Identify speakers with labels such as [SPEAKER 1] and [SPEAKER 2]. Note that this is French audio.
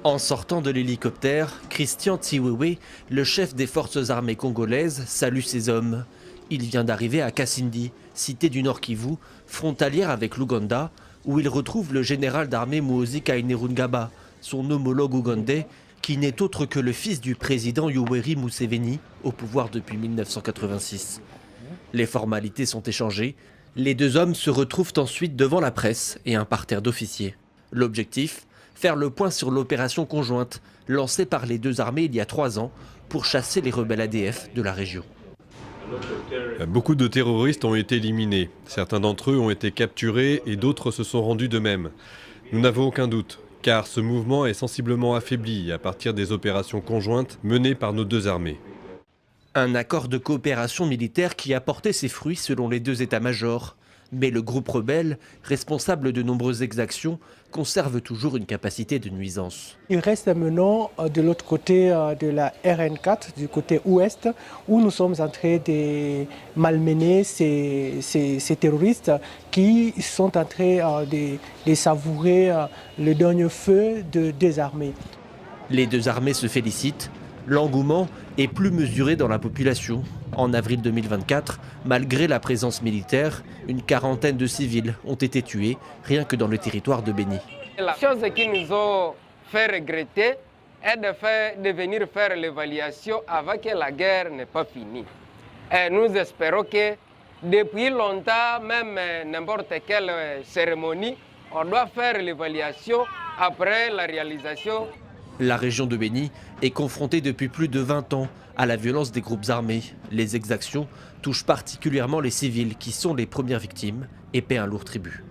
[SPEAKER 1] En sortant de l'hélicoptère, Christian Tsiwewe, le chef des forces armées congolaises, salue ses hommes. Il vient d'arriver à Kasindi, cité du Nord Kivu, frontalière avec l'Ouganda, où il retrouve le général d'armée Muhoozi Kainerugaba, son homologue ougandais, qui n'est autre que le fils du président Yoweri Museveni, au pouvoir depuis 1986. Les formalités sont échangées. Les deux hommes se retrouvent ensuite devant la presse et un parterre d'officiers. L'objectif ? Faire le point sur l'opération conjointe lancée par les deux armées il y a 3 ans pour chasser les rebelles ADF de la région.
[SPEAKER 2] Beaucoup de terroristes ont été éliminés. Certains d'entre eux ont été capturés et d'autres se sont rendus de même. Nous n'avons aucun doute, car ce mouvement est sensiblement affaibli à partir des opérations conjointes menées par nos deux armées.
[SPEAKER 1] Un accord de coopération militaire qui a porté ses fruits selon les deux états-majors. Mais le groupe rebelle, responsable de nombreuses exactions, conserve toujours une capacité de nuisance.
[SPEAKER 3] Il reste maintenant de l'autre côté de la RN4, du côté ouest, où nous sommes en train de malmener ces terroristes qui sont en train de savourer le dernier feu des armées.
[SPEAKER 1] Les deux armées se félicitent. L'engouement est plus mesuré dans la population. En avril 2024, malgré la présence militaire, une quarantaine de civils ont été tués, rien que dans le territoire de Béni.
[SPEAKER 4] La chose qui nous a fait regretter est de venir faire l'évaluation avant que la guerre n'est pas finie. Et nous espérons que depuis longtemps, même n'importe quelle cérémonie, on doit faire l'évaluation après la réalisation.
[SPEAKER 1] La région de Béni est confrontée depuis plus de 20 ans à la violence des groupes armés. Les exactions touchent particulièrement les civils qui sont les premières victimes et paient un lourd tribut.